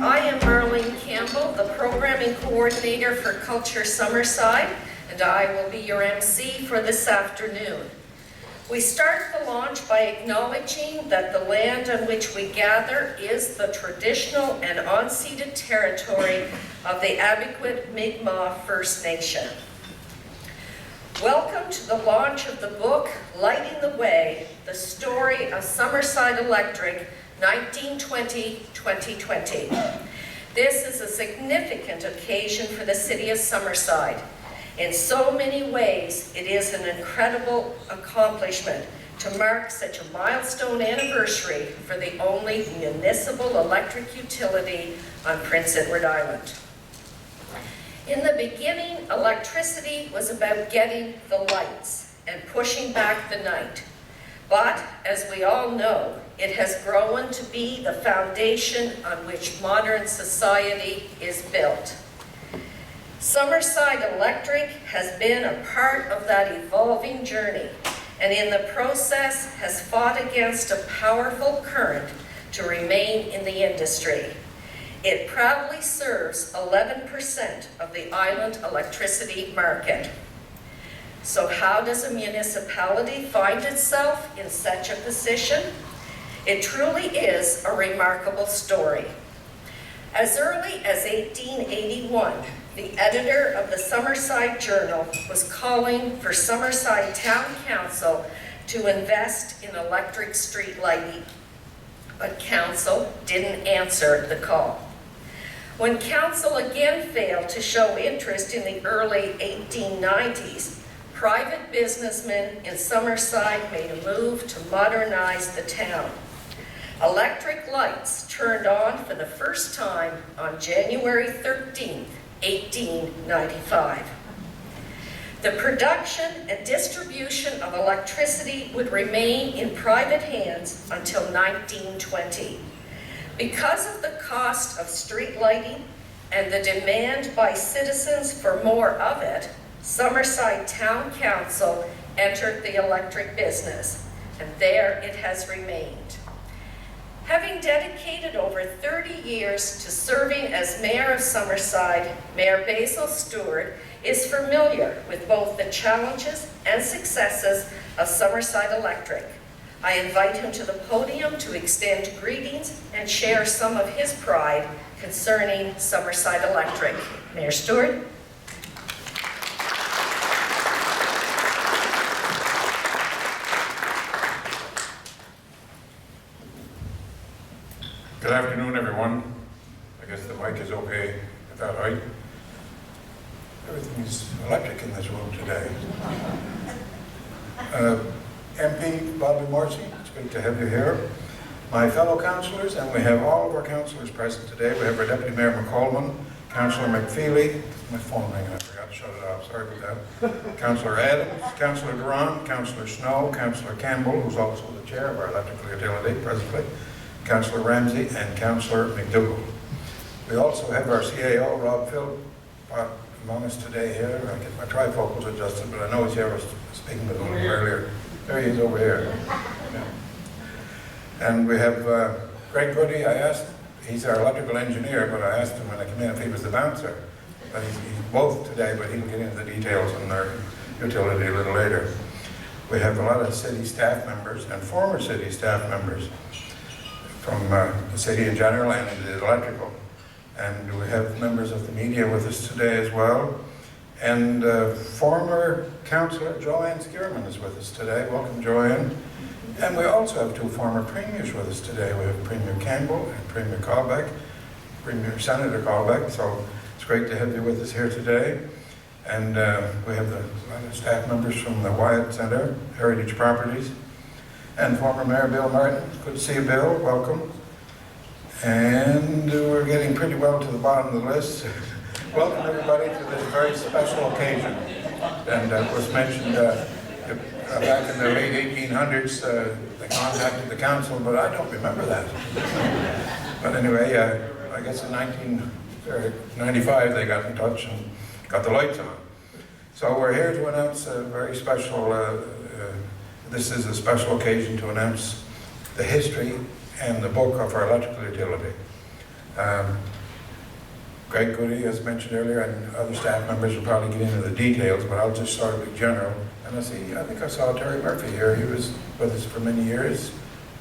I am Marlene Campbell, the Programming Coordinator for Culture Summerside, and I will be your MC for this afternoon. We start the launch by acknowledging that the land on which we gather is the traditional and unceded territory of the Abiquitt Mi'kmaq First Nation. Welcome to the launch of the book, Lighting the Way, the Story of Summerside Electric, 1920-2020. This is a significant occasion for the city of Summerside. In so many ways, it is an incredible accomplishment to mark such a milestone anniversary for the only municipal electric utility on Prince Edward Island. In the beginning, electricity was about getting the lights and pushing back the night. But, as we all know, it has grown to be the foundation on which modern society is built. Summerside Electric has been a part of that evolving journey, and in the process has fought against a powerful current to remain in the industry. It proudly serves 11% of the island electricity market. So how does a municipality find itself in such a position? It truly is a remarkable story. As early as 1881, the editor of the Summerside Journal was calling for Summerside Town Council to invest in electric street lighting, but council didn't answer the call. When council again failed to show interest in the early 1890s, private businessmen in Summerside made a move to modernize the town. Electric lights turned on for the first time on January 13, 1895. The production and distribution of electricity would remain in private hands until 1920. Because of the cost of street lighting and the demand by citizens for more of it, Summerside Town Council entered the electric business, and there it has remained. Having dedicated over 30 years to serving as Mayor of Summerside, Mayor Basil Stewart is familiar with both the challenges and successes of Summerside Electric. I invite him to the podium to extend greetings and share some of his pride concerning Summerside Electric. Mayor Stewart. Good afternoon, everyone. I guess the mic is okay at that height. Everything's electric in this room today. MP Bobby Morrissey, it's great to have you here. My fellow councillors, and we have all of our councillors present today. We have our Deputy Mayor McColeman, Councillor McFeely, my phone ringing, I forgot to shut it off, sorry about that. Councillor Adams, Councillor Duran, Councillor Snow, Councillor Campbell, who's also the chair of our electrical utility presently, Councillor Ramsey, and Councillor McDougall. We also have our CAO, Rob Phil, among us today here. I get my trifocals adjusted, but I know he's here. I was speaking with him a little earlier. There he is over here. Yeah. And we have Greg Goody. I asked, he's our electrical engineer, but I asked him when I came in if he was the bouncer. But he's both today, but he'll get into the details on our utility a little later. We have a lot of city staff members and former city staff members from the city in general and in the electrical. And we have members of the media with us today as well. And former Councillor Joanne Skierman is with us today. Welcome, Joanne. And we also have two former premiers with us today. We have Premier Campbell and Premier Callbeck, Senator Callbeck. So it's great to have you with us here today. And we have a lot of staff members from the Wyatt Centre, Heritage Properties, and former Mayor Bill Martin. Good to see you, Bill. Welcome. And we're getting pretty well to the bottom of the list. Welcome everybody to this very special occasion. And it was mentioned back in the late 1800s, they contacted the council, but I don't remember that. But anyway, I guess in 1995 they got in touch and got the lights on. So we're here to announce a very special, this is a special occasion to announce the history and the book of our electrical utility. Greg Goody, as mentioned earlier, and other staff members will probably get into the details, but I'll just sort of be general. And I think I saw Terry Murphy here. He was with us for many years.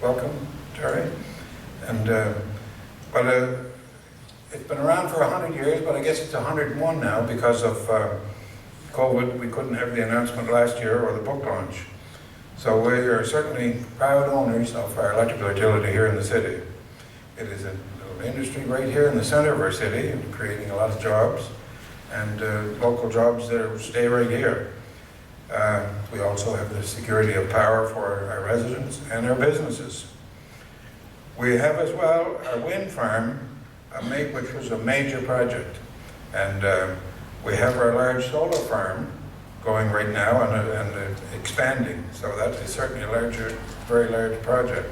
Welcome, Terry. And it's been around for 100 years, but I guess it's 101 now because of COVID. We couldn't have the announcement last year or the book launch. So we are certainly proud owners of our electrical utility here in the city. It is a little industry right here in the center of our city, and creating a lot of jobs, and local jobs that stay right here. We also have the security of power for our residents and our businesses. We have as well our wind farm, which was a major project. And we have our large solar farm going right now and expanding. So that is certainly a very large project.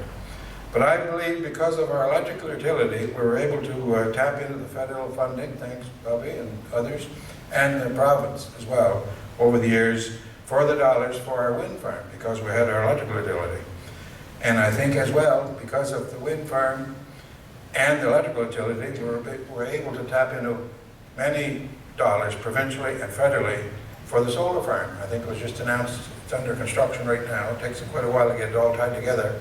But I believe because of our electrical utility, we were able to tap into the federal funding, thanks Bobby and others, and the province as well, over the years, for the dollars for our wind farm, because we had our electrical utility. And I think as well, because of the wind farm and the electrical utility, we're able to tap into many dollars provincially and federally for the solar farm. I think it was just announced, it's under construction right now. It takes quite a while to get it all tied together.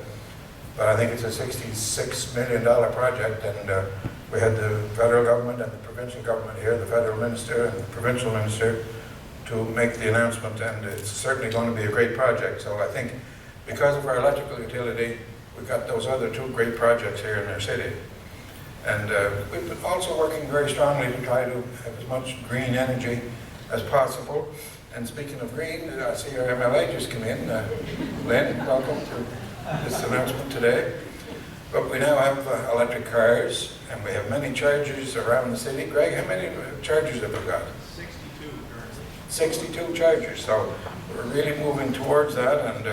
But I think it's a $66 million project, and we had the federal government and the provincial government here, the federal minister and the provincial minister, to make the announcement, and it's certainly going to be a great project. So I think because of our electrical utility, we've got those other two great projects here in our city. And we've been also working very strongly to try to have as much green energy as possible. And speaking of green, I see our MLA just come in. Lynn, welcome to this announcement today. But we now have electric cars, and we have many chargers around the city. Greg, how many chargers have we got? 62 currently. 62 chargers, so we're really moving towards that. And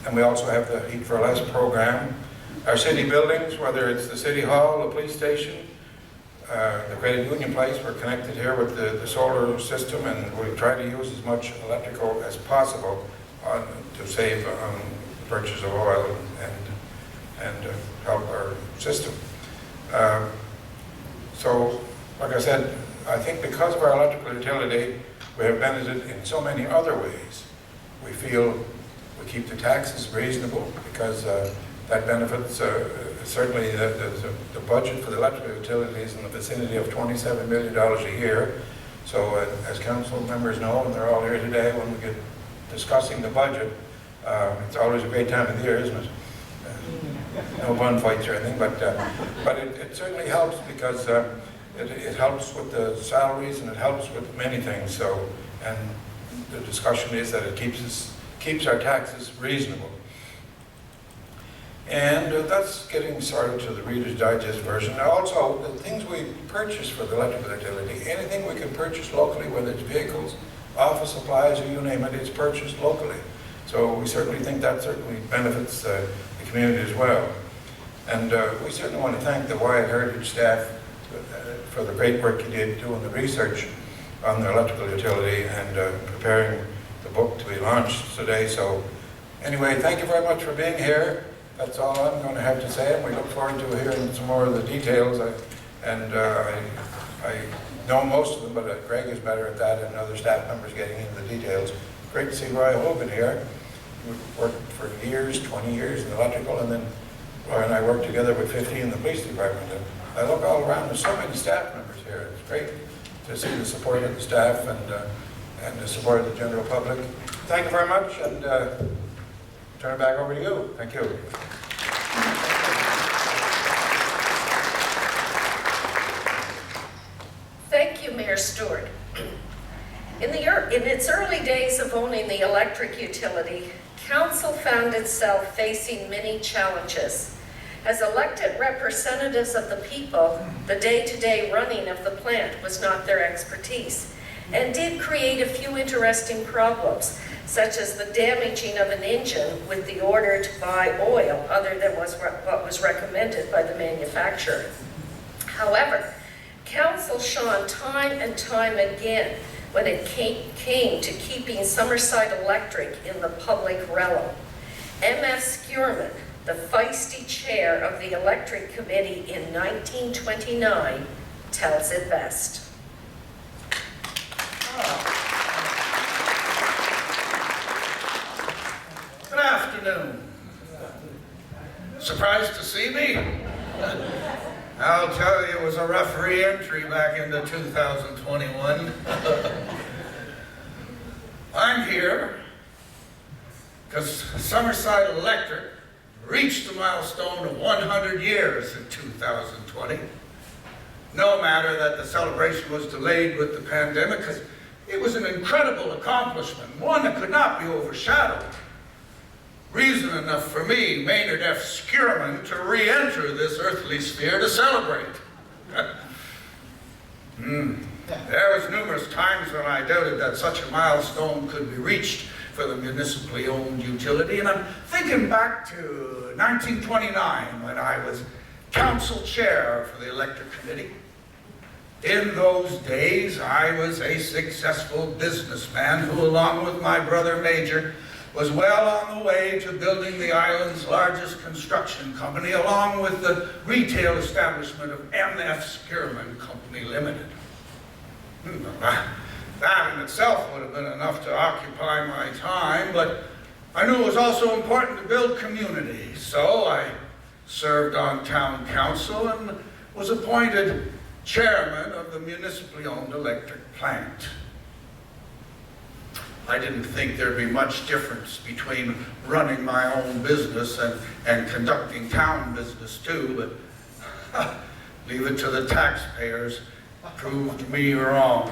and we also have the Heat for Less program. Our city buildings, whether it's the City Hall, the police station, the Credit Union Place, we're connected here with the solar system, and we try to use as much electrical as possible to save on the purchase of oil and help our system. So, like I said, I think because of our electrical utility, we have benefited in so many other ways. We feel we keep the taxes reasonable because that benefits certainly the budget for the electrical utilities in the vicinity of $27 million a year. So as council members know, and they're all here today, when we get discussing the budget, it's always a great time of the year, isn't it? No bun fights or anything, but it certainly helps because it helps with the salaries and it helps with many things. So, and the discussion is that it keeps our taxes reasonable. And that's getting started to the Reader's Digest version. Also, the things we purchase for the electrical utility, anything we can purchase locally, whether it's vehicles, office supplies, or you name it, it's purchased locally. So we certainly think that certainly benefits the community as well. And we certainly want to thank the Wyatt Heritage staff for the great work you did doing the research on the electrical utility and preparing the book to be launched today. So anyway, thank you very much for being here. That's all I'm going to have to say, and we look forward to hearing some more of the details. I know most of them, but Greg is better at that, and other staff members getting into the details. Great to see Roy Hogan here. We worked for years, 20 years in electrical, and then Roy and I worked together with 50 in the police department. And I look all around, there's so many staff members here. It's great to see the support of the staff and the support of the general public. Thank you very much, and turn it back over to you. Thank you. Thank you, Mayor Stewart. In its early days of owning the electric utility, Council found itself facing many challenges. As elected representatives of the people, the day-to-day running of the plant was not their expertise, and did create a few interesting problems, such as the damaging of an engine with the order to buy oil other than what was recommended by the manufacturer. However, Council shone time and time again when it came to keeping Summerside Electric in the public realm. M.F. Skierman, the feisty chair of the Electric Committee in 1929, tells it best. Good afternoon. Surprised to see me? I'll tell you, it was a rough re-entry back into 2021. I'm here because Summerside Electric reached the milestone of 100 years in 2020. No matter that the celebration was delayed with the pandemic, because it was an incredible accomplishment, one that could not be overshadowed. Reason enough for me, Maynard F. Skierman, to re-enter this earthly sphere to celebrate. There was numerous times when I doubted that such a milestone could be reached for the municipally owned utility, and I'm thinking back to 1929 when I was council chair for the electric committee. In those days, I was a successful businessman who, along with my brother Major, was well on the way to building the island's largest construction company, along with the retail establishment of M.F. Skierman Company Limited. That in itself would have been enough to occupy my time, but I knew it was also important to build community, so I served on town council and was appointed chairman of the municipally owned electric plant. I didn't think there'd be much difference between running my own business and conducting town business too, but leave it to the taxpayers. Proved me wrong.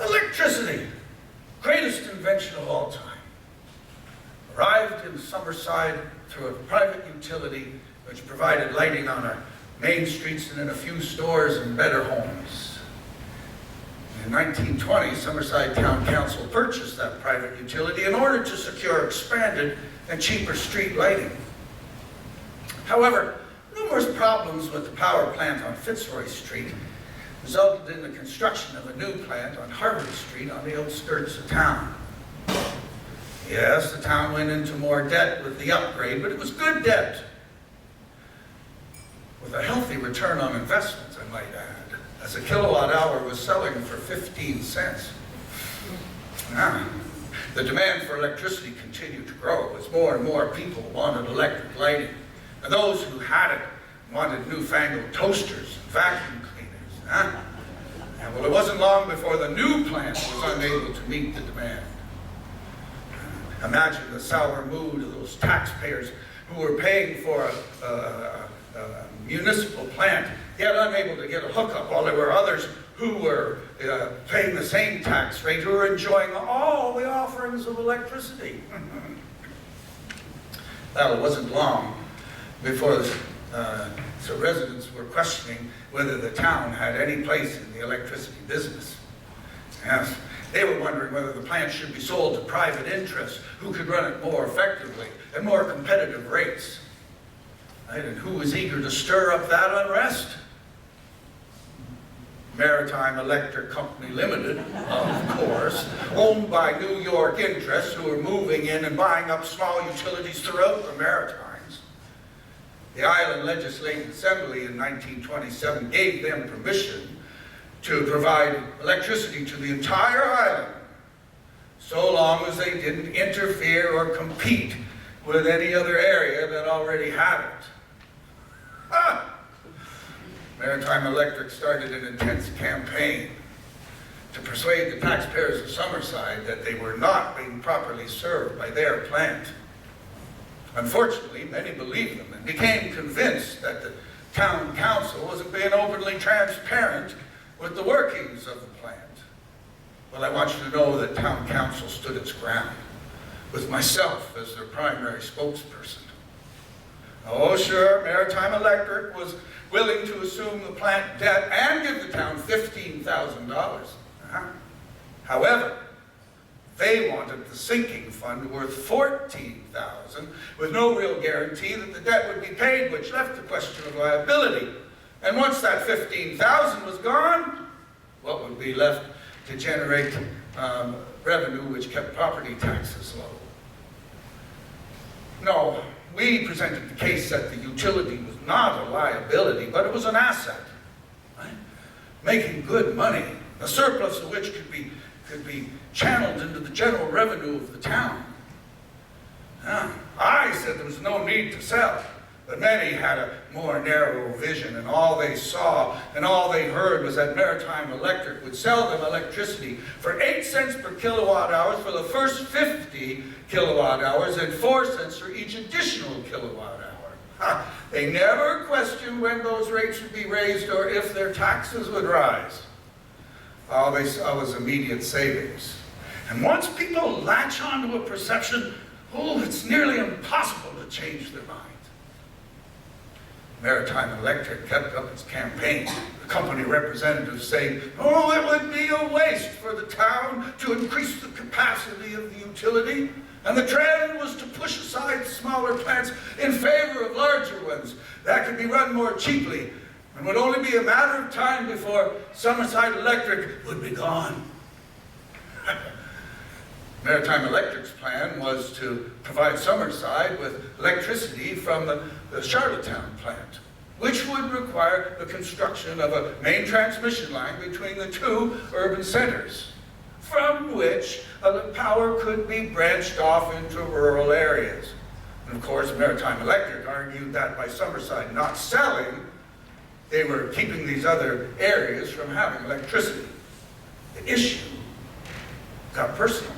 Electricity, greatest invention of all time. Arrived in Summerside through a private utility which provided lighting on our main streets and in a few stores and better homes. In 1920, Summerside Town Council purchased that private utility in order to secure expanded and cheaper street lighting. However, numerous problems with the power plant on Fitzroy Street resulted in the construction of a new plant on Harvard Street on the outskirts of town. Yes, the town went into more debt with the upgrade, but it was good debt, with a healthy return on investments, I might add, as a kilowatt hour was selling for 15 cents. Now, the demand for electricity continued to grow as more and more people wanted electric lighting. And those who had it wanted newfangled toasters and vacuum cleaners. And well, it wasn't long before the new plant was unable to meet the demand. Imagine the sour mood of those taxpayers who were paying for a municipal plant, yet unable to get a hookup, while there were others who were paying the same tax rate, who were enjoying all the offerings of electricity. Well, it wasn't long before so residents were questioning whether the town had any place in the electricity business. Yes, they were wondering whether the plant should be sold to private interests who could run it more effectively at more competitive rates. Right? And who was eager to stir up that unrest? Maritime Electric Company Limited, of course, owned by New York interests who were moving in and buying up small utilities throughout the Maritimes. The Island Legislative Assembly in 1927 gave them permission to provide electricity to the entire island, so long as they didn't interfere or compete with any other area that already had it. Maritime Electric started an intense campaign to persuade the taxpayers of Summerside that they were not being properly served by their plant. Unfortunately, many believed them and became convinced that the town council wasn't being openly transparent with the workings of the plant. Well, I want you to know that town council stood its ground, with myself as their primary spokesperson. Oh, sure, Maritime Electric was willing to assume the plant debt and give the town $15,000. However, they wanted the sinking fund worth $14,000 with no real guarantee that the debt would be paid, which left the question of liability. And once that $15,000 was gone, what would be left to generate revenue which kept property taxes low? No, we presented the case that the utility was not a liability, but it was an asset, right? Making good money, a surplus of which could be channeled into the general revenue of the town. Yeah. I said there was no need to sell, but many had a more narrow vision, and all they saw and all they heard was that Maritime Electric would sell them electricity for 8 cents per kilowatt hour for the first 50 kilowatt hours and 4 cents for each additional kilowatt hour. Ha. They never questioned when those rates would be raised or if their taxes would rise. All they saw was immediate savings. And once people latch onto a perception, oh, it's nearly impossible to change their mind. Maritime Electric kept up its campaign. The company representatives saying, oh, it would be a waste for the town to increase the capacity of the utility. And the trend was to push aside smaller plants in favor of larger ones that could be run more cheaply and would only be a matter of time before Summerside Electric would be gone. Maritime Electric's plan was to provide Summerside with electricity from the Charlottetown plant, which would require the construction of a main transmission line between the two urban centers, from which the power could be branched off into rural areas. And of course, Maritime Electric argued that by Summerside not selling, they were keeping these other areas from having electricity. The issue got personal.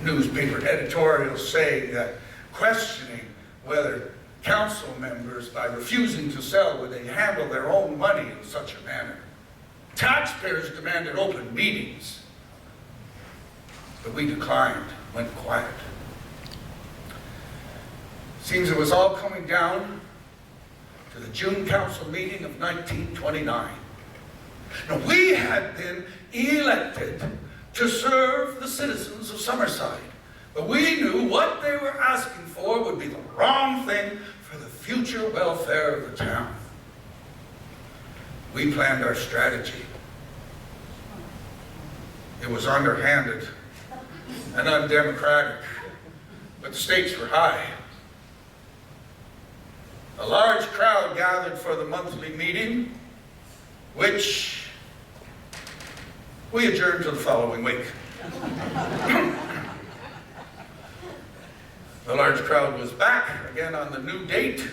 Newspaper editorials saying that questioning whether council members, by refusing to sell, would they handle their own money in such a manner. Taxpayers demanded open meetings, but we declined, went quiet. Seems it was all coming down to the June council meeting of 1929. Now, we had been elected to serve the citizens of Summerside, but we knew what they were asking for would be the wrong thing for the future welfare of the town. We planned our strategy. It was underhanded and undemocratic, but the stakes were high. A large crowd gathered for the monthly meeting, which we adjourned to the following week. The large crowd was back again on the new date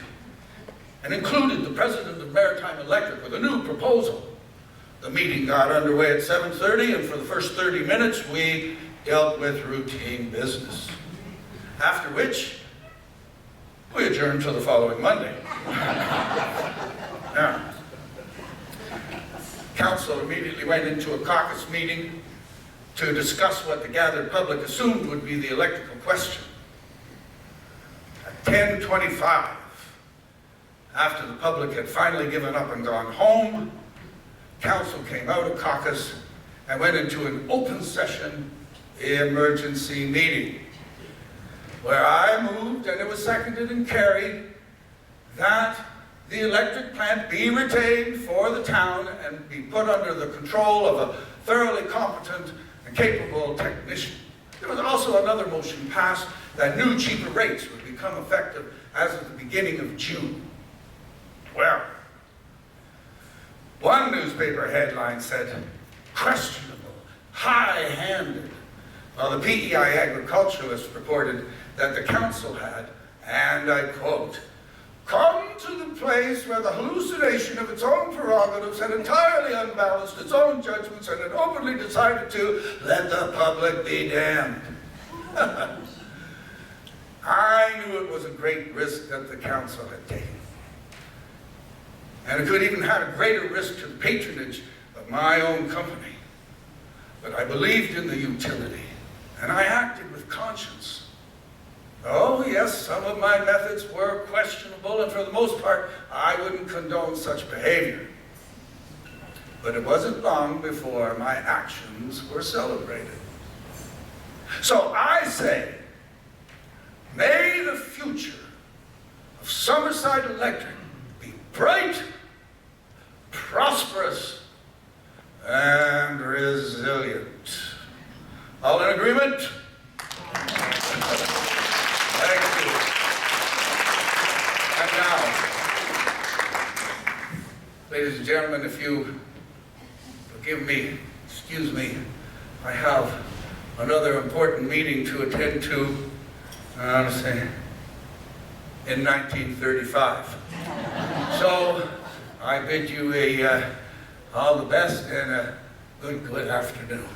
and included the president of Maritime Electric with a new proposal. The meeting got underway at 7:30, and for the first 30 minutes we dealt with routine business. After which, we adjourned to the following Monday. Now, council immediately went into a caucus meeting to discuss what the gathered public assumed would be the electrical question. At 10:25, after the public had finally given up and gone home, council came out of caucus and went into an open session emergency meeting, where I moved, and it was seconded and carried, that the electric plant be retained for the town and be put under the control of a thoroughly competent and capable technician. There was also another motion passed that new cheaper rates would become effective as of the beginning of June. Well, one newspaper headline said, questionable, high-handed, while the PEI agriculturalist reported that the council had, and I quote, come to the place where the hallucination of its own prerogatives had entirely unbalanced its own judgments and had openly decided to let the public be damned. I knew it was a great risk that the council had taken. And it could even have a greater risk to the patronage of my own company. But I believed in the utility, and I acted with conscience. Oh, yes, some of my methods were questionable, and for the most part, I wouldn't condone such behavior. But it wasn't long before my actions were celebrated. So I say, may the future of Summerside Electric be bright, prosperous, and resilient. All in agreement? Thank you. Ladies and gentlemen, if you forgive me, excuse me, I have another important meeting to attend to, honestly, in 1935. So I bid you all the best and a good afternoon.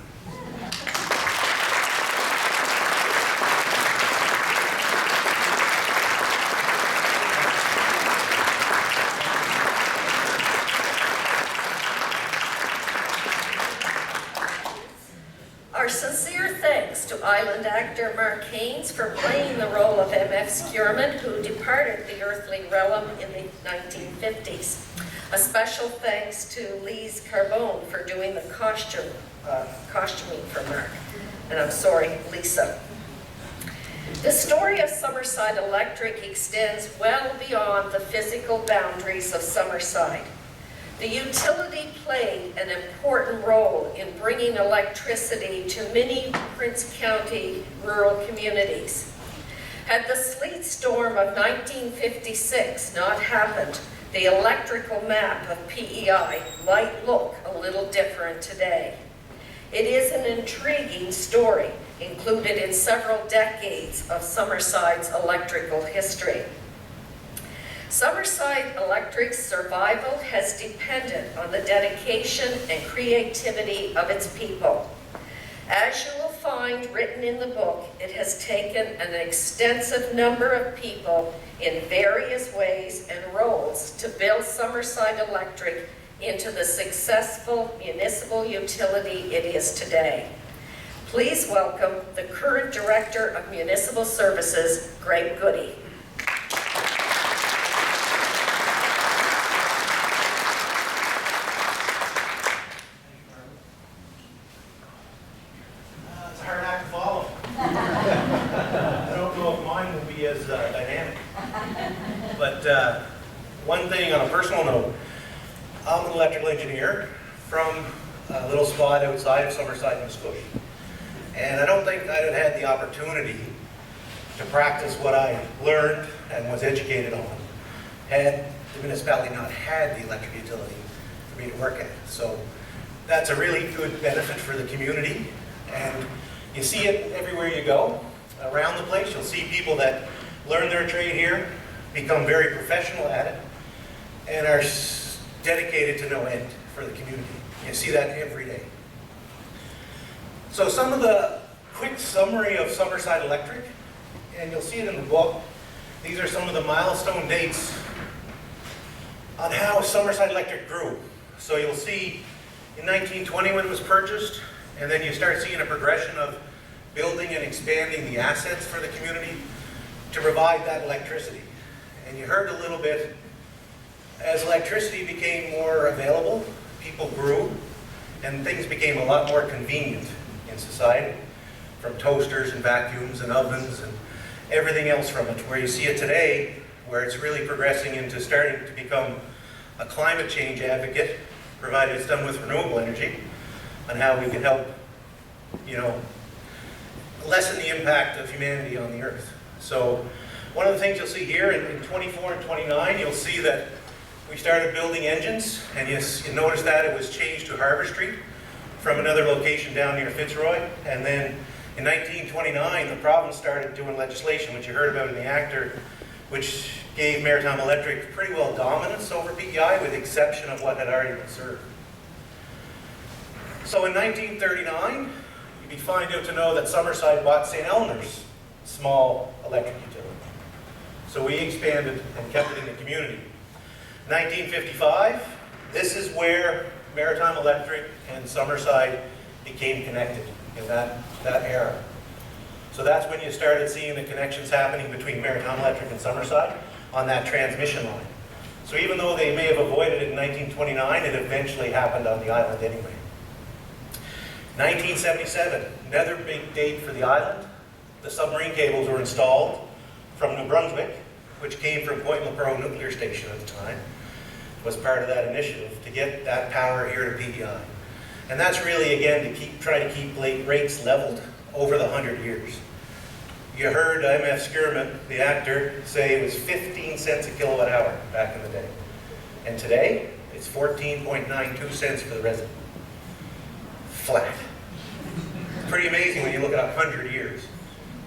Our sincere thanks to Island actor Mark Haynes for playing the role of M.F. Skierman, who departed the earthly realm in the 1950s. A special thanks to Lise Carbone for doing the costuming for Mark. And I'm sorry, Lisa. The story of Summerside Electric extends well beyond the physical boundaries of Summerside. The utility played an important role in bringing electricity to many Prince County rural communities. Had the sleet storm of 1956 not happened, the electrical map of PEI might look a little different today. It is an intriguing story, included in several decades of Summerside's electrical history. Summerside Electric's survival has depended on the dedication and creativity of its people. As you will find written in the book, it has taken an extensive number of people in various ways and roles to build Summerside Electric into the successful municipal utility it is today. Please welcome the current Director of Municipal Services, Greg Goody. One thing on a personal note, I'm an electrical engineer from a little spot outside of Summerside, Nova Scotia. And I don't think I'd have had the opportunity to practice what I learned and was educated on had the municipality not had the electric utility for me to work at. So that's a really good benefit for the community. And you see it everywhere you go. Around the place, you'll see people that learn their trade here, become very professional at it, and are dedicated to no end for the community. You see that every day. So some of the quick summary of Summerside Electric, and you'll see it in the book. These are some of the milestone dates on how Summerside Electric grew. So you'll see in 1920 when it was purchased, and then you start seeing a progression of building and expanding the assets for the community to provide that electricity. And you heard a little bit, as electricity became more available, people grew, and things became a lot more convenient in society, from toasters and vacuums and ovens and everything else from it, where you see it today, where it's really progressing into starting to become a climate change advocate, provided it's done with renewable energy, on how we can help, lessen the impact of humanity on the earth. So one of the things you'll see here in 24 and 29, you'll see that we started building engines, and you notice that it was changed to Harbour Street from another location down near Fitzroy. And then in 1929, the province started doing legislation, which you heard about in the actor, which gave Maritime Electric pretty well dominance over PEI, with the exception of what had already been served. So in 1939, you'd be fine to know that Summerside bought St. Eleanor's small electric utility. So we expanded and kept it in the community. 1955, this is where Maritime Electric and Summerside became connected in that era. So that's when you started seeing the connections happening between Maritime Electric and Summerside on that transmission line. So even though they may have avoided it in 1929, it eventually happened on the island anyway. 1977, another big date for the island. The submarine cables were installed from New Brunswick, which came from Point LaPro Nuclear Station at the time. Was part of that initiative to get that power here to PEI. And that's really, again, to try to keep rates leveled over the 100 years. You heard M.F. Skierman, the actor, say it was 15 cents a kilowatt hour back in the day. And today, it's 14.92 cents for the resident. Flat. Pretty amazing when you look at 100 years.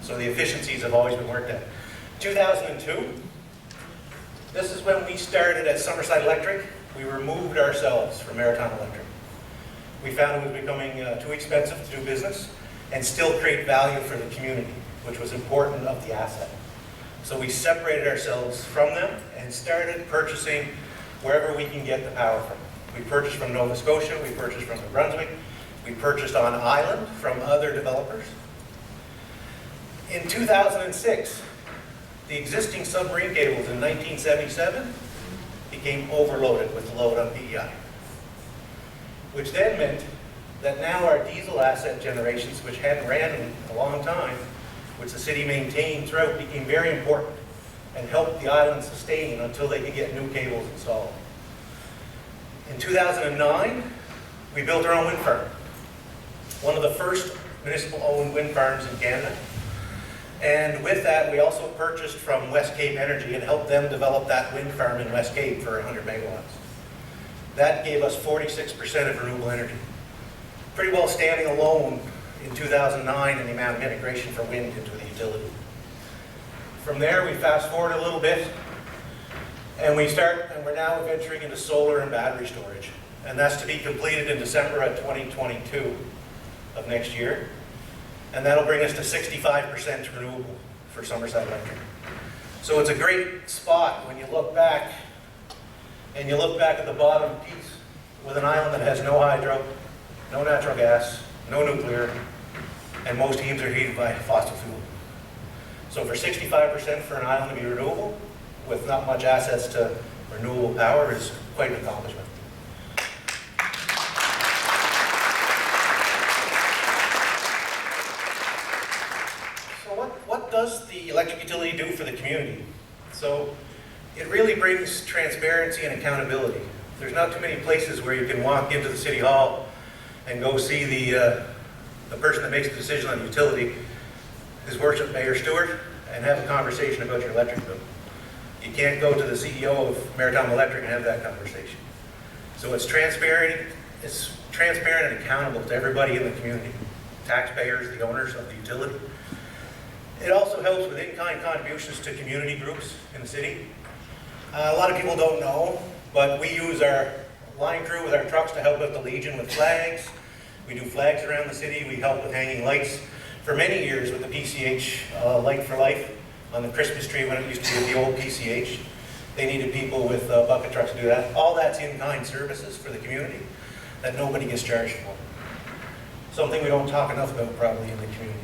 So the efficiencies have always been worked at. 2002, this is when we started at Summerside Electric. We removed ourselves from Maritime Electric. We found it was becoming too expensive to do business and still create value for the community, which was important of the asset. So we separated ourselves from them and started purchasing wherever we can get the power from. We purchased from Nova Scotia, we purchased from New Brunswick, we purchased on island from other developers. In 2006, the existing submarine cables in 1977 became overloaded with the load on PEI, which then meant that now our diesel asset generations, which hadn't ran in a long time, which the city maintained throughout, became very important and helped the island sustain until they could get new cables installed. In 2009, we built our own wind farm, one of the first municipal-owned wind farms in Canada. And with that, we also purchased from West Cape Energy and helped them develop that wind farm in West Cape for 100 megawatts. That gave us 46% of renewable energy. Pretty well standing alone in 2009 in the amount of integration for wind into the utility. From there, we fast forward a little bit, and we're now venturing into solar and battery storage. And that's to be completed in December of 2022 of next year. And that'll bring us to 65% renewable for Summerside Electric. So it's a great spot when you look back, and you look back at the bottom piece with an island that has no hydro, no natural gas, no nuclear, and most teams are heated by fossil fuel. So for 65% for an island to be renewable, with not much assets to renewable power, is quite an accomplishment. What does the electric utility do for the community? So it really brings transparency and accountability. There's not too many places where you can walk into the city hall and go see the person that makes the decision on the utility, His Worship Mayor Stewart, and have a conversation about your electric bill. You can't go to the CEO of Maritime Electric and have that conversation. So it's transparent and accountable to everybody in the community, taxpayers, the owners of the utility. It also helps with in-kind contributions to community groups in the city. A lot of people don't know, but we use our line crew with our trucks to help out the Legion with flags. We do flags around the city. We help with hanging lights. For many years with the PCH Light for Life on the Christmas tree when it used to be the old PCH. They needed people with bucket trucks to do that. All that's in-kind services for the community that nobody gets charged for. Something we don't talk enough about probably in the community.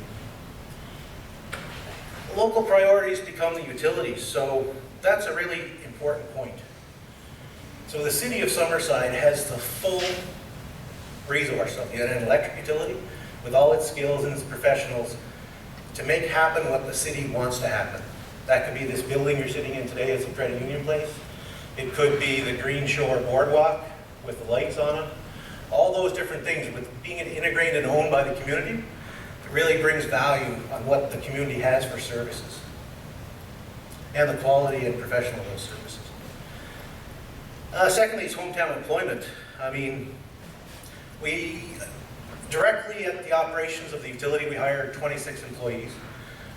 Local priorities become the utilities, so that's a really important point. So the city of Summerside has the full resource of an electric utility with all its skills and its professionals to make happen what the city wants to happen. That could be this building you're sitting in today as a Credit Union Place. It could be the Green Shore Boardwalk with the lights on it. All those different things, with being integrated and owned by the community, it really brings value on what the community has for services and the quality and professional of those services. Secondly, is hometown employment. I mean, we directly at the operations of the utility, we hire 26 employees,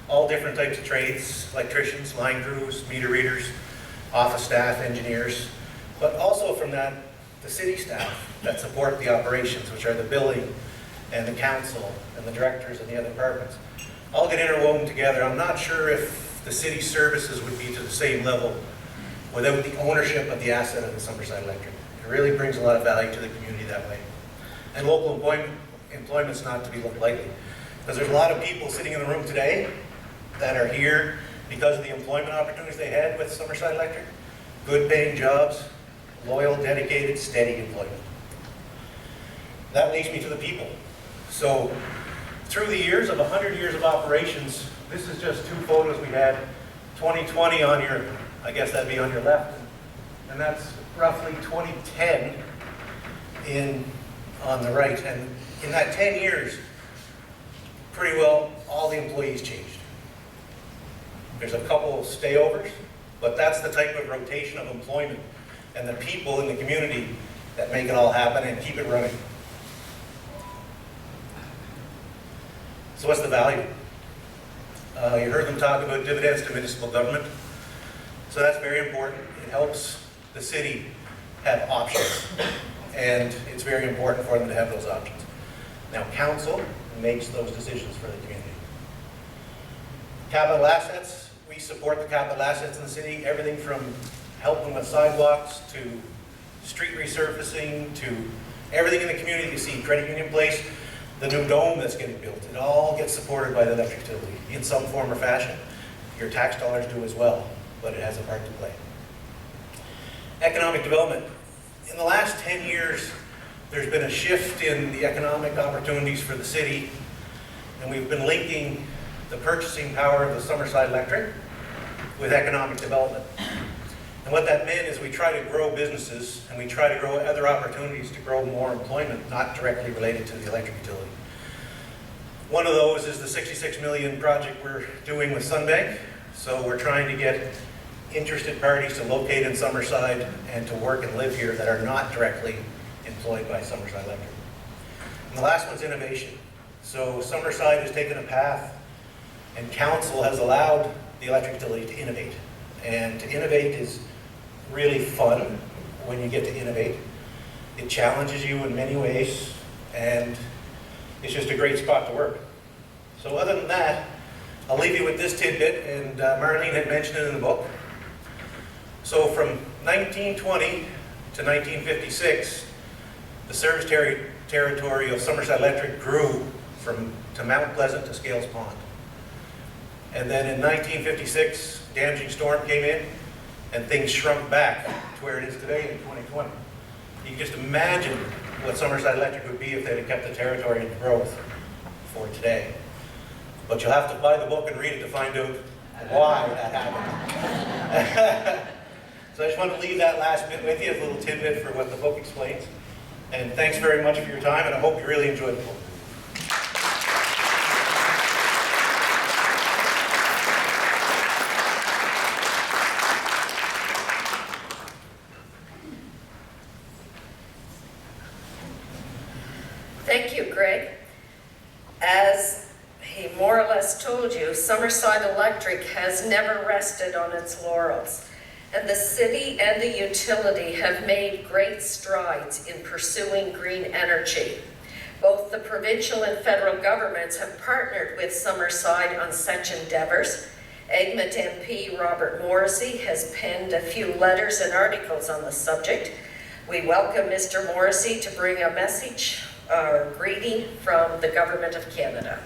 all different types of trades, electricians, line crews, meter readers, office staff, engineers, but also from that, the city staff that support the operations, which are the billing and the council and the directors and the other departments. All get interwoven together. I'm not sure if the city services would be to the same level without the ownership of the asset of the Summerside Electric. It really brings a lot of value to the community that way. And local employment's not to be looked lightly, because there's a lot of people sitting in the room today that are here because of the employment opportunities they had with Summerside Electric. Good paying jobs, loyal, dedicated, steady employment. That leads me to the people. So through the years of 100 years of operations, this is just two photos we had. 2020 on your, I guess that'd be on your left, and that's roughly 2010 on the right. And in that 10 years, pretty well all the employees changed. There's a couple of stayovers, but that's the type of rotation of employment and the people in the community that make it all happen and keep it running. So what's the value? You heard them talk about dividends to municipal government. So that's very important. It helps the city have options, and it's very important for them to have those options. Now, council makes those decisions for the community. Capital assets, we support the capital assets in the city, everything from helping with sidewalks to street resurfacing to everything in the community. You see Credit Union Place, the new dome that's getting built, it all gets supported by the electric utility in some form or fashion. Your tax dollars do as well, but it has a part to play. Economic development. In the last 10 years, there's been a shift in the economic opportunities for the city, and we've been linking the purchasing power of the Summerside Electric with economic development. And what that meant is we try to grow businesses and we try to grow other opportunities to grow more employment, not directly related to the electric utility. One of those is the 66 million project we're doing with Sunbank. So we're trying to get interested parties to locate in Summerside and to work and live here that are not directly employed by Summerside Electric. And the last one's innovation. So Summerside has taken a path, and council has allowed the electric utility to innovate. And to innovate is really fun when you get to innovate. It challenges you in many ways, and it's just a great spot to work. So other than that, I'll leave you with this tidbit, and Marlene had mentioned it in the book. So from 1920 to 1956, the service territory of Summerside Electric grew to Mount Pleasant to Scales Pond. And then in 1956, a damaging storm came in, and things shrunk back to where it is today in 2020. You can just imagine what Summerside Electric would be if they'd have kept the territory in growth for today. But you'll have to buy the book and read it to find out why that happened. So I just want to leave that last bit with you, as a little tidbit for what the book explains. And thanks very much for your time, and I hope you really enjoyed the book. Thank you, Greg. As he more or less told you, Summerside Electric has never rested on its laurels, and the city and the utility have made great strides in pursuing green energy. Both the provincial and federal governments have partnered with Summerside on such endeavors. Egmont MP Robert Morrissey has penned a few letters and articles on the subject. We welcome Mr. Morrissey to bring a message or greeting from the Government of Canada.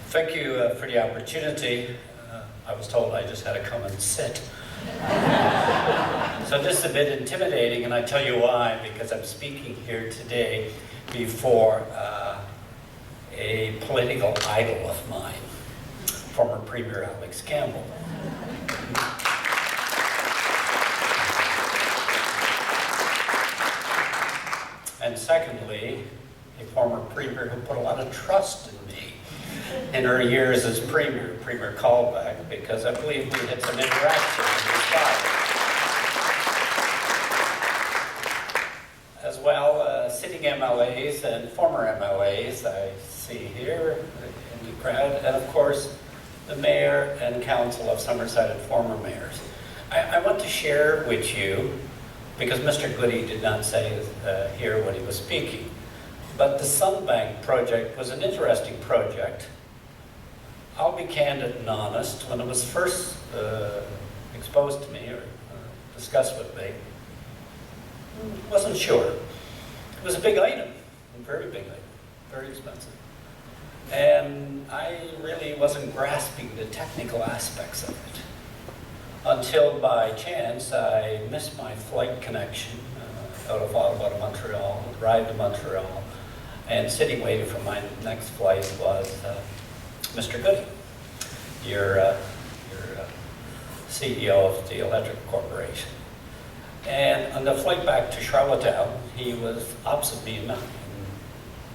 Thank you for the opportunity. I was told I just had to come and sit. So this is a bit intimidating, and I tell you why, because I'm speaking here today before a political idol of mine, former Premier Alex Campbell. And secondly, a former Premier who put a lot of trust in me in her years as Premier, Premier Callback, because I believe we had some interaction in this spot. As well, sitting MLAs and former MLAs I see here in the crowd, and of course, the Mayor and Council of Summerside and former mayors. I want to share with you, because Mr. Goody did not say here when he was speaking, but the Sunbank project was an interesting project. I'll be candid and honest. When it was first exposed to me or discussed with me, wasn't sure. It was a big item, a very big item, very expensive. And I really wasn't grasping the technical aspects of it until by chance I missed my flight connection out of Ottawa to Montreal, arrived to Montreal, and sitting waiting for my next flight was Mr. Goody, your CEO of the Electric Corporation. And on the flight back to Charlottetown, he was opposite me in the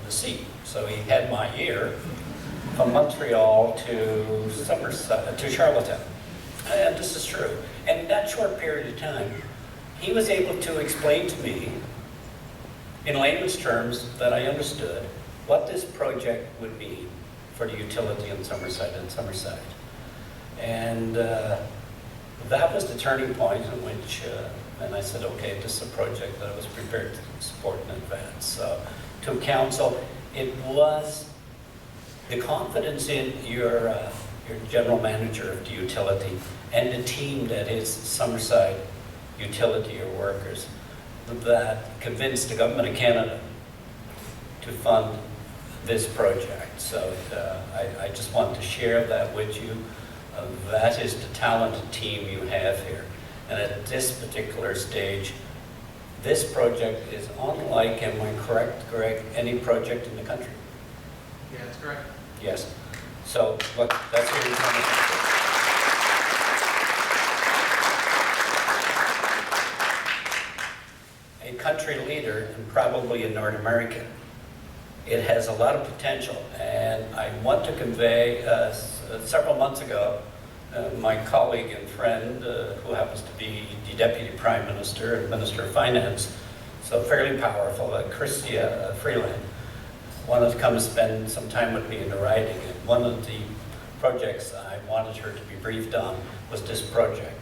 seat. So he had my ear from Montreal to Charlottetown. And this is true. And in that short period of time, he was able to explain to me, in layman's terms that I understood, what this project would mean for the utility in Summerside and Summerside. And that was the turning point in which, and I said, okay, this is a project that I was prepared to support in advance. So to council, it was the confidence in your general manager of the utility and the team that is Summerside utility or workers that convinced the Government of Canada to fund this project. So I just want to share that with you. That is the talented team you have here. And at this particular stage, this project is unlike, am I correct, Greg, any project in the country? Yeah, that's correct. Yes. So, look, that's what we're coming to. A country leader, and probably in North America. It has a lot of potential, and I want to convey, several months ago, my colleague and friend, who happens to be the Deputy Prime Minister and Minister of Finance, so fairly powerful, Chrystia Freeland, wanted to come and spend some time with me in the riding, and one of the projects I wanted her to be briefed on was this project.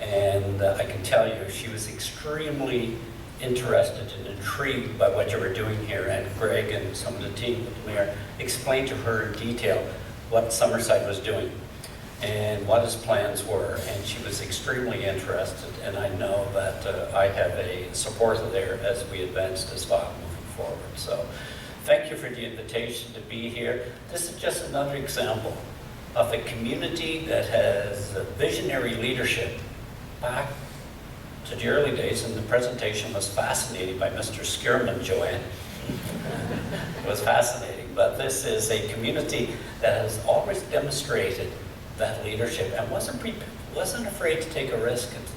And I can tell you, she was extremely interested and intrigued by what you were doing here, and Greg and some of the team with the mayor explained to her in detail what Summerside was doing and what his plans were, and she was extremely interested, and I know that I have a supporter there as we advance this file moving forward. So thank you for the invitation to be here. This is just another example of a community that has visionary leadership back to the early days, and the presentation was fascinating by Mr. Skierman, Joanne. It was fascinating, but this is a community that has always demonstrated that leadership and wasn't afraid to take a risk and to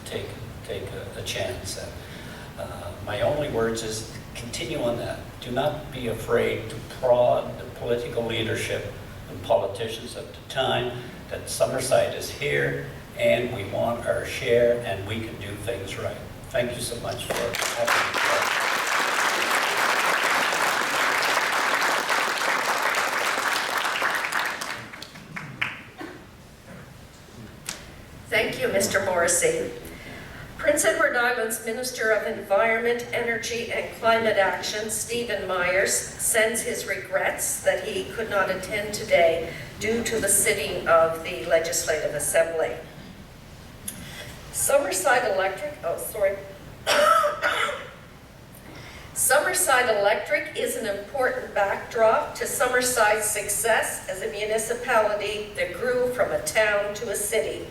take a chance. My only words is continue on that. Do not be afraid to prod the political leadership and politicians at the time that Summerside is here and we want our share and we can do things right. Thank you so much for having me. Thank you, Mr. Morrissey. Prince Edward Island's Minister of Environment, Energy and Climate Action, Stephen Myers, sends his regrets that he could not attend today due to the sitting of the Legislative Assembly. Summerside Electric is an important backdrop to Summerside's success as a municipality that grew from a town to a city.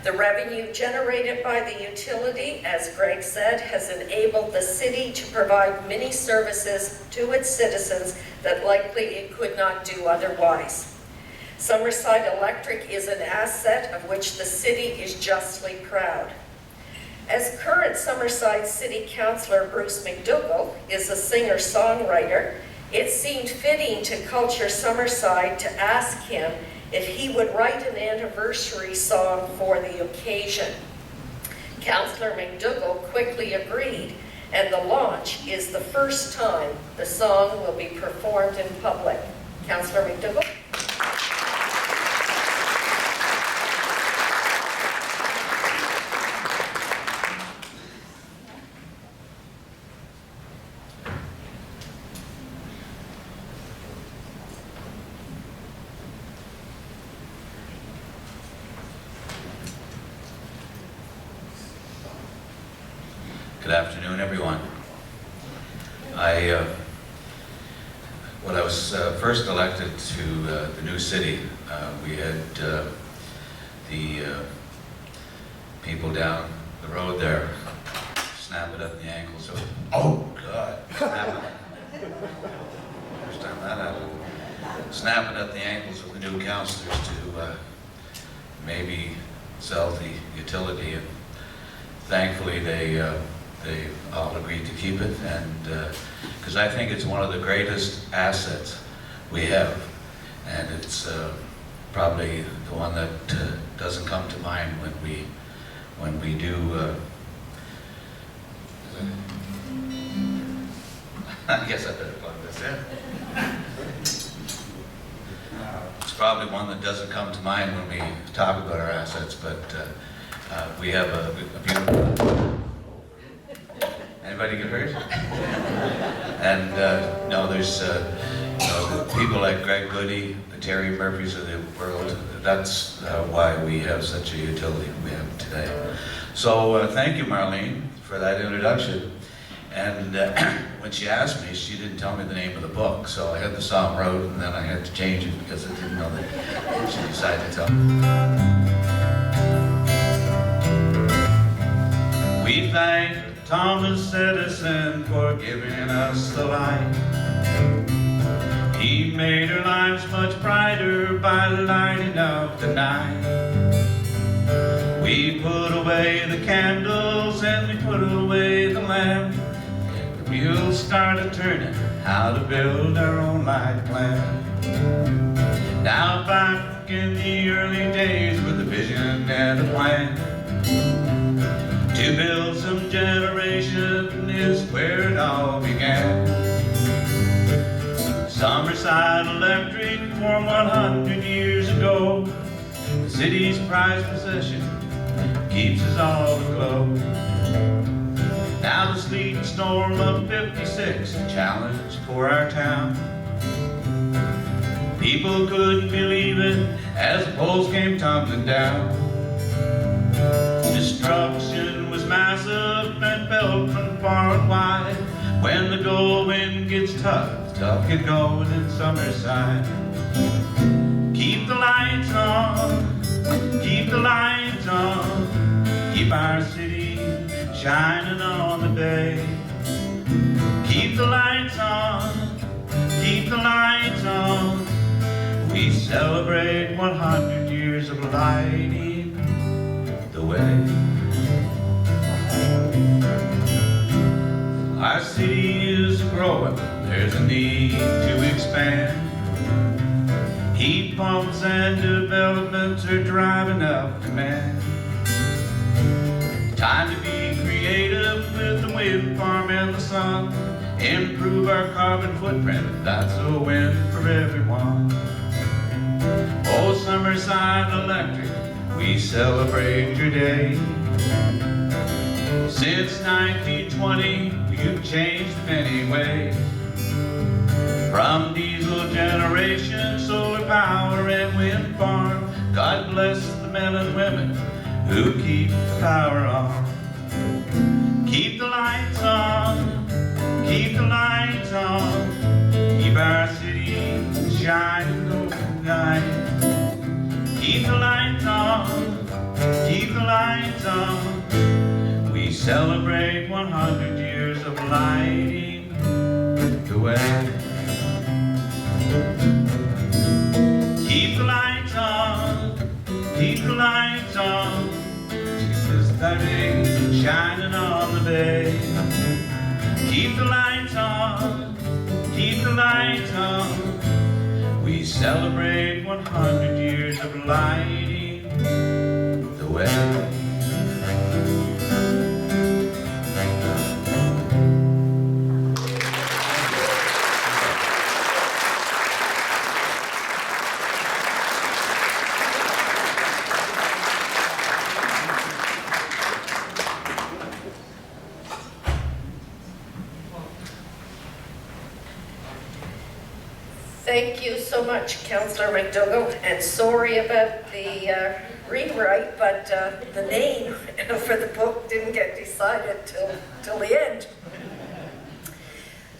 The revenue generated by the utility, as Greg said, has enabled the city to provide many services to its citizens that likely it could not do otherwise. Summerside Electric is an asset of which the city is justly proud. As current Summerside City Councillor Bruce McDougall is a singer-songwriter, it seemed fitting to Culture Summerside to ask him if he would write an anniversary song for the occasion. Councillor McDougall quickly agreed, and the launch is the first time the song will be performed in public. Councillor McDougall? Good afternoon, everyone. When I was first elected to the new city, we had the people down the road there snapping up the ankles of, oh God, first time that happened, snapping up the ankles of the new councillors to maybe sell the utility, and thankfully they they all agreed to keep it, and because I think it's one of the greatest assets we have, and it's probably the one that doesn't come to mind when we do. I guess I better plug this in. It's probably one that doesn't come to mind when we talk about our assets, but we have a beautiful. Anybody get hurt? And no, there's people like Greg Goody, the Terry Murphys of the world. That's why we have such a utility we have today. So thank you, Marlene, for that introduction. And when she asked me, she didn't tell me the name of the book, so I had the song wrote, and then I had to change it because I didn't know that she decided to tell me. We thank Thomas Edison for giving us the light. He made our lives much brighter by lighting up the night. We put away the candles and we put away the lamp. The wheels started turning, how to build our own light plant. Now back in the early days with a vision and a plan, to build some generation is where it all began. Summerside Electric formed 100 years ago. The city's prized possession keeps us all aglow. Now the sleet and storm of '56, a challenge for our town. People couldn't believe it as the poles came tumbling down. Destruction was massive and felt from far and wide. When the going gets tough, the tough get going in Summerside. Keep the lights on, keep the lights on, keep our city shining on the bay. Keep the lights on, keep the lights on. We celebrate 100 years of lighting the way. Our city is growing, there's a need to expand. Heat pumps and developments are driving up demand. Time to be creative with the wind farm and the sun. Improve our carbon footprint, that's a win for everyone. Oh, Summerside Electric, we celebrate your day. Since 1920, you've changed many ways. From diesel generation, solar power and wind farm, God bless the men and women who keep the power on. Keep the lights on, keep the lights on, keep our city shining overnight. Keep the lights on, keep the lights on. We celebrate 100 years of lighting the way. Keep the lights on, keep the lights on. Jesus starting shining on the bay. Keep the lights on, keep the lights on. We celebrate 100 years of lighting the way. Thank you so much, Councillor McDougall, and sorry about the rewrite, but the name for the book didn't get decided till the end.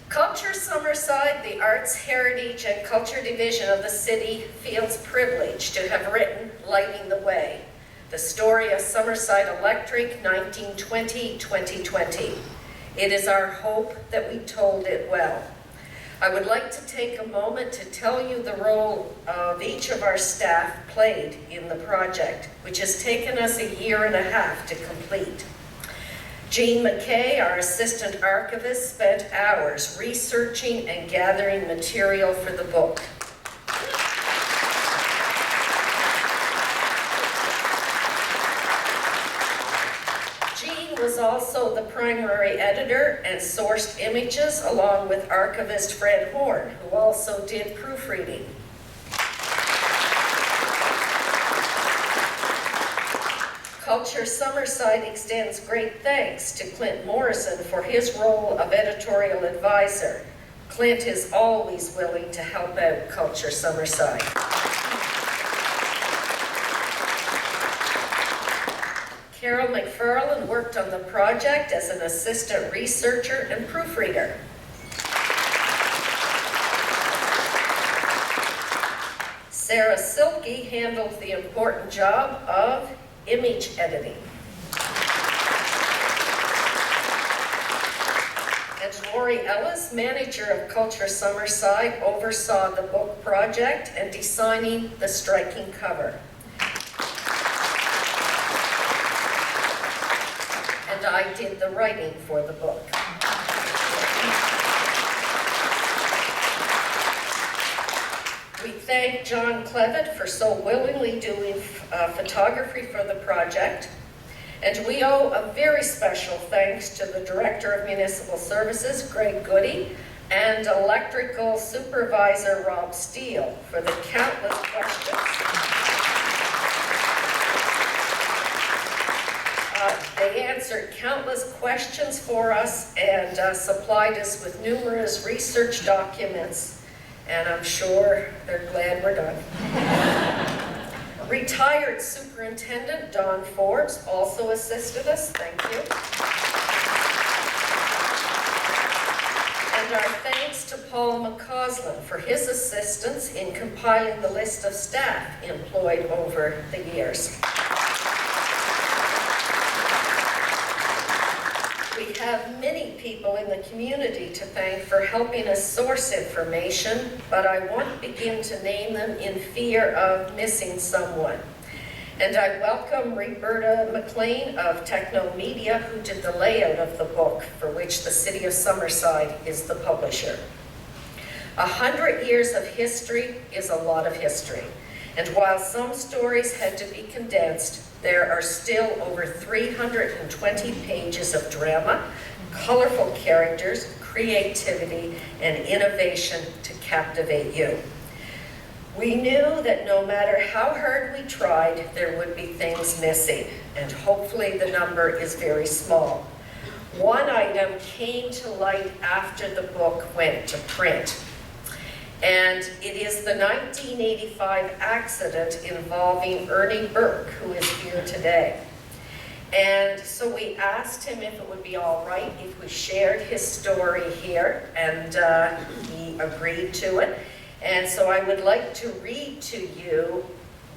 Culture Summerside, the Arts, Heritage and Culture Division of the city, feels privileged to have written Lighting the Way, the story of Summerside Electric, 1920-2020. It is our hope that we told it well. I would like to take a moment to tell you the role of each of our staff played in the project, which has taken us 1.5 years to complete. Jean McKay, our assistant archivist, spent hours researching and gathering material for the book. Jean was also the primary editor and sourced images along with archivist Fred Horn, who also did proofreading. Culture Summerside extends great thanks to Clint Morrison for his role of editorial advisor. Clint is always willing to help out Culture Summerside. Carol McFarland worked on the project as an assistant researcher and proofreader. Sarah Silke handled the important job of image editing. And Lori Ellis, manager of Culture Summerside, oversaw the book project and designing the striking cover. And I did the writing for the book. We thank John Clevitt for so willingly doing photography for the project. And we owe a very special thanks to the Director of Municipal Services, Greg Goody, and Electrical Supervisor, Rob Steele, for the countless questions. They answered countless questions for us and supplied us with numerous research documents, and I'm sure they're glad we're done. Retired Superintendent Don Forbes also assisted us, thank you. And our thanks to Paul McCausland for his assistance in compiling the list of staff employed over the years. We have many people in the community to thank for helping us source information, but I won't begin to name them in fear of missing someone. And I welcome Roberta Mclean of Techno Media, who did the layout of the book, for which the City of Summerside is the publisher. 100 years of history is a lot of history. And while some stories had to be condensed, there are still over 320 pages of drama, colorful characters, creativity, and innovation to captivate you. We knew that no matter how hard we tried, there would be things missing, and hopefully the number is very small. One item came to light after the book went to print. And it is the 1985 accident involving Ernie Burke, who is here today. And so we asked him if it would be all right if we shared his story here, and he agreed to it. And so I would like to read to you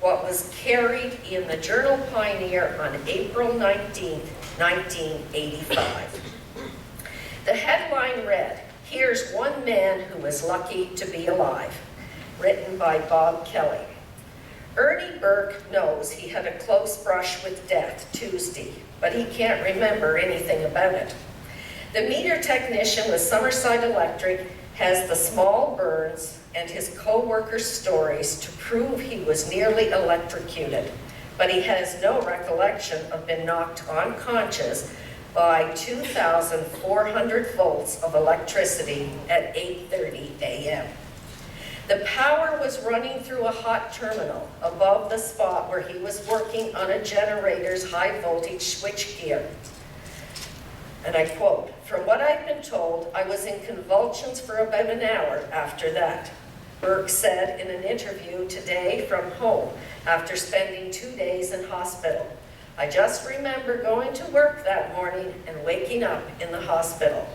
what was carried in the Journal Pioneer on April 19th, 1985. The headline read, "Here's one man who was lucky to be alive," written by Bob Kelly. Ernie Burke knows he had a close brush with death Tuesday, but he can't remember anything about it. The meter technician with Summerside Electric has the small burns and his co-workers' stories to prove he was nearly electrocuted, but he has no recollection of being knocked unconscious by 2,400 volts of electricity at 8:30 a.m. The power was running through a hot terminal above the spot where he was working on a generator's high voltage switchgear. And I quote, "From what I've been told, I was in convulsions for about an hour after that," Burke said in an interview today from home after spending 2 days in hospital. "I just remember going to work that morning and waking up in the hospital."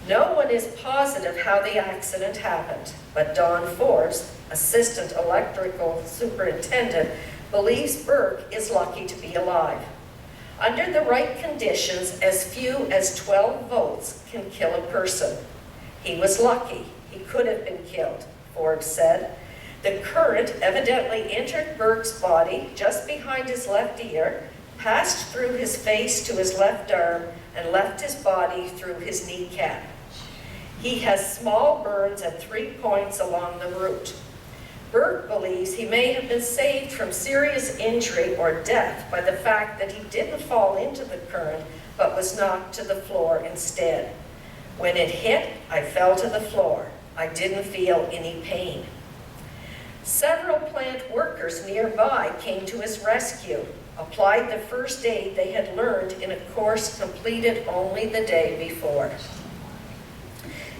No one is positive how the accident happened, but Don Forbes, Assistant Electrical Superintendent, believes Burke is lucky to be alive. Under the right conditions, as few as 12 volts can kill a person. He was lucky. He could have been killed, Forbes said. The current evidently entered Burke's body just behind his left ear, passed through his face to his left arm and left his body through his kneecap. He has small burns at 3 points along the root. Burke believes he may have been saved from serious injury or death by the fact that he didn't fall into the current, but was knocked to the floor instead. When it hit, I fell to the floor. I didn't feel any pain. Several plant workers nearby came to his rescue, applied the first aid they had learned in a course completed only the day before,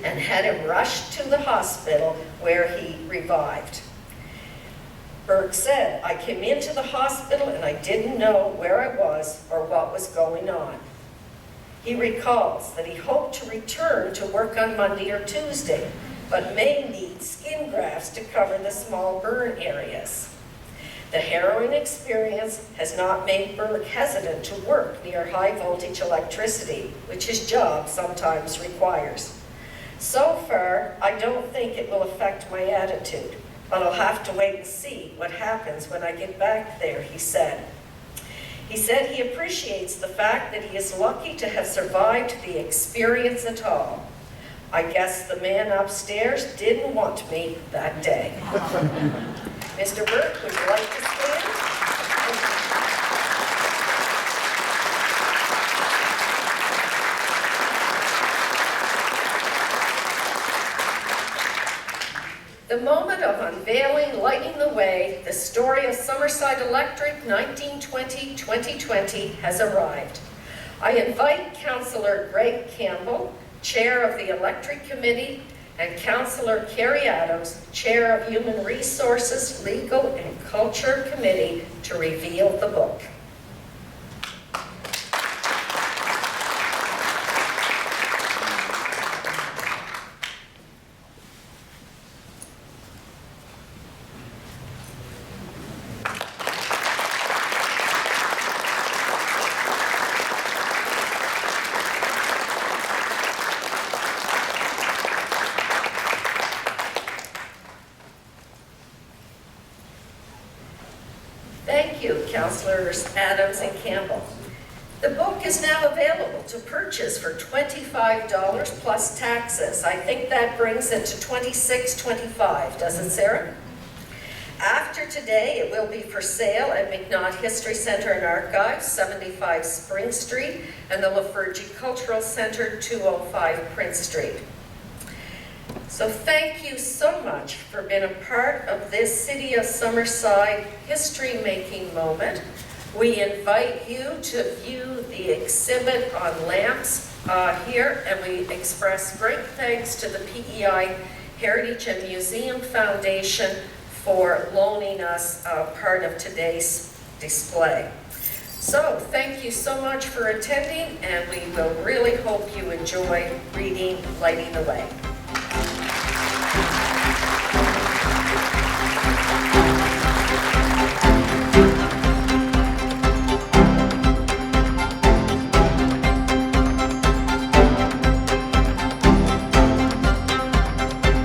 and had him rushed to the hospital where he revived. Burke said, I came into the hospital and I didn't know where I was or what was going on. He recalls that he hoped to return to work on Monday or Tuesday, but may need skin grafts to cover the small burn areas. The harrowing experience has not made Burke hesitant to work near high voltage electricity, which his job sometimes requires. So far, I don't think it will affect my attitude, but I'll have to wait and see what happens when I get back there, he said. He said he appreciates the fact that he is lucky to have survived the experience at all. I guess the man upstairs didn't want me that day. Mr. Burke, would you like to stand? The moment of unveiling, lighting the way, the story of Summerside Electric 1920-2020 has arrived. I invite Councillor Greg Campbell, Chair of the Electric Committee, and Councillor Carrie Adams, Chair of Human Resources, Legal and Culture Committee, to reveal the book. Thank you, Councillors Adams and Campbell. The book is now available to purchase for $25 plus taxes. I think that brings it to $26.25, does it, Sarah? After today, it will be for sale at McNaught History Center and Archives, 75 Spring Street, and the Lafergie Cultural Center, 205 Prince Street. So thank you so much for being a part of this City of Summerside history-making moment. We invite you to view the exhibit on lamps here, and we express great thanks to the PEI Heritage and Museum Foundation for loaning us part of today's display. So thank you so much for attending, and we will really hope you enjoy reading Lighting the Way.